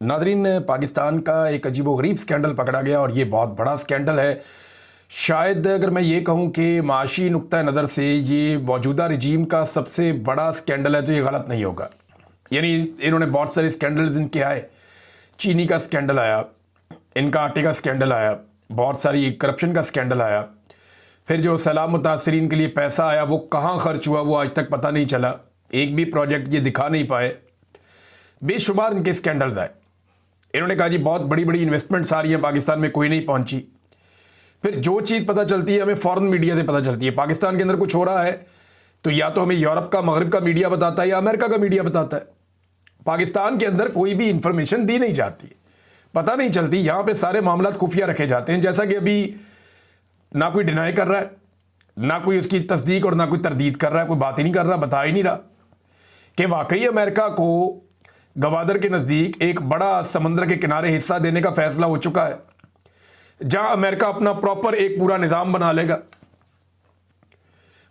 Nadreen, Pakistan का एक अजीबोगरीब स्कैंडल पकड़ा गया और ये बहुत बड़ा स्कैंडल है। शायद अगर मैं ये कहूँ कि माशी नुक्ता नज़र से ये मौजूदा रजीम का सबसे बड़ा स्कैंडल है तो ये गलत नहीं होगा। यानी इन्होंने बहुत सारे स्कैंडल्स इनके आए, चीनी का स्कैंडल आया, इनका आटे का स्कैंडल आया, बहुत सारी करप्शन का स्कैंडल आया, फिर जो सैलाब मुतासरीन के लिए पैसा आया वो कहाँ खर्च हुआ वो आज तक पता नहीं चला, एक भी प्रोजेक्ट ये दिखा नहीं पाए। बेशुमार इनके स्कैंडल्स आए। इन्होंने कहा जी बहुत बड़ी बड़ी इन्वेस्टमेंट्स आ रही हैं पाकिस्तान में, कोई नहीं पहुंची। फिर जो चीज़ पता चलती है हमें फ़ॉरेन मीडिया से पता चलती है। पाकिस्तान के अंदर कुछ हो रहा है तो या तो हमें यूरोप का, मगरब का मीडिया बताता है या अमेरिका का मीडिया बताता है। पाकिस्तान के अंदर कोई भी इंफॉर्मेशन दी नहीं जाती, पता नहीं चलती। यहाँ पे सारे मामला खुफिया रखे जाते हैं, जैसा कि अभी ना कोई डिनाई कर रहा है, ना कोई उसकी तस्दीक और ना कोई तरदीद कर रहा है, कोई बात ही नहीं कर रहा, बता ही नहीं रहा कि वाकई अमेरिका को गवादर के नज़दीक एक बड़ा समंदर के किनारे हिस्सा देने का फैसला हो चुका है, जहां अमेरिका अपना प्रॉपर एक पूरा निज़ाम बना लेगा।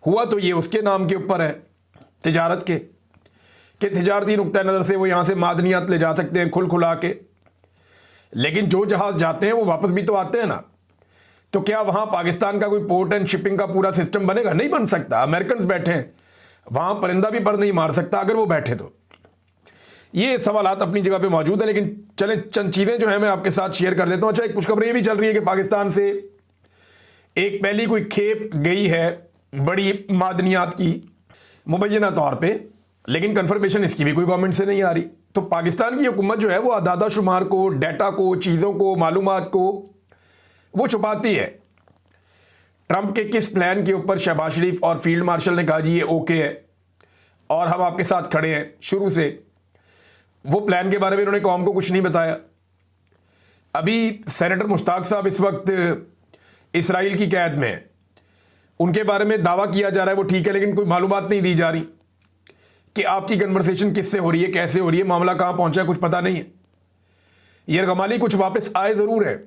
हुआ तो ये उसके नाम के ऊपर है, तिजारत के, कि तिजारती नुक्ता नज़र से वो यहां से मादनियात ले जा सकते हैं खुल खुला के, लेकिन जो जहाज जाते हैं वो वापस भी तो आते हैं ना। तो क्या वहां पाकिस्तान का कोई पोर्ट एंड शिपिंग का पूरा सिस्टम बनेगा? नहीं बन सकता। अमेरिकन बैठे हैं वहां, परिंदा भी पर नहीं मार सकता अगर वो बैठे तो। ये सवालात अपनी जगह पे मौजूद है, लेकिन चलें चंद चीज़ें जो है मैं आपके साथ शेयर कर देता हूँ। अच्छा, कुछ खबरें भी चल रही है कि पाकिस्तान से एक पहली कोई खेप गई है बड़ी मादनियात की मुबैना तौर पे, लेकिन कंफर्मेशन इसकी भी कोई गवर्नमेंट से नहीं आ रही। तो पाकिस्तान की हुकूमत जो है वो आदादा शुमार को, डाटा को, चीज़ों को, मालूमात को वो छुपाती है। ट्रंप के किस प्लान के ऊपर शहबाज शरीफ और फील्ड मार्शल ने कहा जी ये ओके है और हम आपके साथ खड़े हैं शुरू से, वो प्लान के बारे में इन्होंने कौम को कुछ नहीं बताया। अभी सेनेटर मुश्ताक साहब इस वक्त इसराइल की कैद में हैं, उनके बारे में दावा किया जा रहा है वो ठीक है, लेकिन कोई मालूमात नहीं दी जा रही कि आपकी कन्वर्सेशन किससे हो रही है, कैसे हो रही है, मामला कहाँ पहुंचा है, कुछ पता नहीं है। यरगमाली कुछ वापस आए ज़रूर है,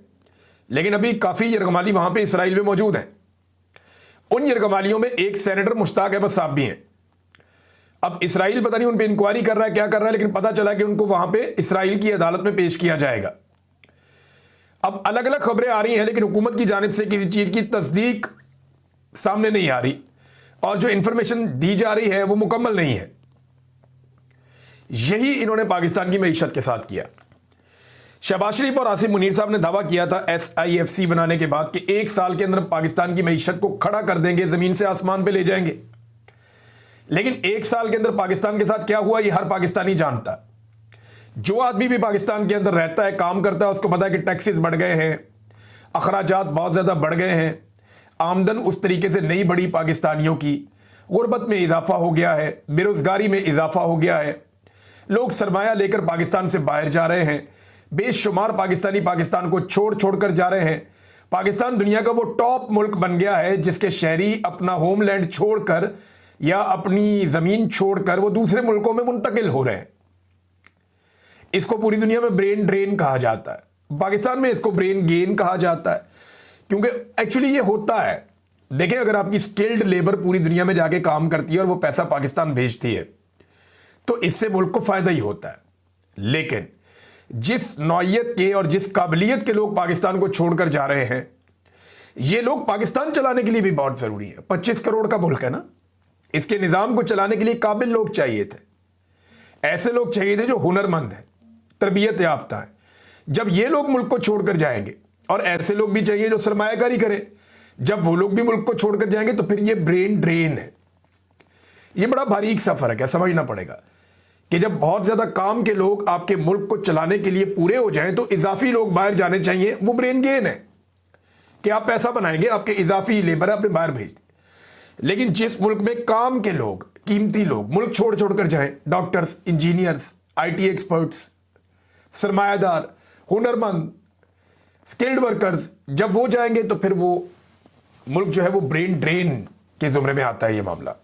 लेकिन अभी काफ़ी यरगमाली वहाँ पे इसराइल में मौजूद हैं। उन यरगमालियों में एक सेनेटर मुश्ताक अहमद साहब भी हैं। अब इसराइल पता नहीं उन पर इंक्वायरी कर रहा है, क्या कर रहा है, लेकिन पता चला कि उनको वहां पे इसराइल की अदालत में पेश किया जाएगा। अब अलग अलग खबरें आ रही हैं, लेकिन हुकूमत की जानिब से किसी चीज़ की तस्दीक सामने नहीं आ रही और जो इंफॉर्मेशन दी जा रही है वो मुकम्मल नहीं है। यही इन्होंने पाकिस्तान की मईशत के साथ किया। शहबाज शरीफ और आसिफ मुनीर साहब ने दावा किया था SIFC बनाने के बाद कि 1 साल के अंदर पाकिस्तान की मईशत को खड़ा कर देंगे, ज़मीन से आसमान पे ले जाएंगे। लेकिन 1 साल के अंदर पाकिस्तान के साथ क्या हुआ ये हर पाकिस्तानी जानता। जो आदमी भी पाकिस्तान के अंदर रहता है, काम करता है, उसको पता है कि टैक्सेस बढ़ गए हैं, अखराजात बहुत ज़्यादा बढ़ गए हैं, आमदन उस तरीके से नहीं बढ़ी पाकिस्तानियों की, गुर्बत में इजाफा हो गया है, बेरोज़गारी में इजाफा हो गया है, लोग सरमाया लेकर पाकिस्तान से बाहर जा रहे हैं, बेशुमार पाकिस्तानी पाकिस्तान को छोड़ छोड़ कर जा रहे हैं। पाकिस्तान दुनिया का वो टॉप मुल्क बन गया है जिसके शहरी अपना होमलैंड छोड़कर या अपनी ज़मीन छोड़कर वो दूसरे मुल्कों में मुंतकिल हो रहे हैं। इसको पूरी दुनिया में ब्रेन ड्रेन कहा जाता है, पाकिस्तान में इसको ब्रेन गेन कहा जाता है, क्योंकि एक्चुअली ये होता है। देखें, अगर आपकी स्किल्ड लेबर पूरी दुनिया में जाके काम करती है और वो पैसा पाकिस्तान भेजती है तो इससे मुल्क को फ़ायदा ही होता है। लेकिन जिस नौइयत के और जिस काबिलियत के लोग पाकिस्तान को छोड़कर जा रहे हैं, ये लोग पाकिस्तान चलाने के लिए भी बहुत ज़रूरी है। 25 करोड़ का मुल्क है ना, इसके निज़ाम को चलाने के लिए काबिल लोग चाहिए थे, ऐसे लोग चाहिए थे जो हुनरमंद हैं, तरबियत याफ्ता हैं। जब ये लोग मुल्क को छोड़कर जाएंगे, और ऐसे लोग भी चाहिए जो सरमायाकारी करें, जब वो लोग भी मुल्क को छोड़कर जाएंगे तो फिर ये ब्रेन ड्रेन है। ये बड़ा बारीक सफ़र है, क्या समझना पड़ेगा कि जब बहुत ज़्यादा काम के लोग आपके मुल्क को चलाने के लिए पूरे हो जाएं तो इजाफी लोग बाहर जाने चाहिए। वो ब्रेन गेन है कि आप पैसा बनाएंगे, आपके इजाफी लेबर अपने बाहर भेज दें। लेकिन जिस मुल्क में काम के लोग, कीमती लोग मुल्क छोड़ छोड़ कर जाएं, डॉक्टर्स, इंजीनियर्स, IT एक्सपर्ट्स, सरमायादार, हुनरमंद, स्किल्ड वर्कर्स, जब वो जाएंगे तो फिर वो मुल्क जो है वो ब्रेन ड्रेन के जुमरे में आता है ये मामला।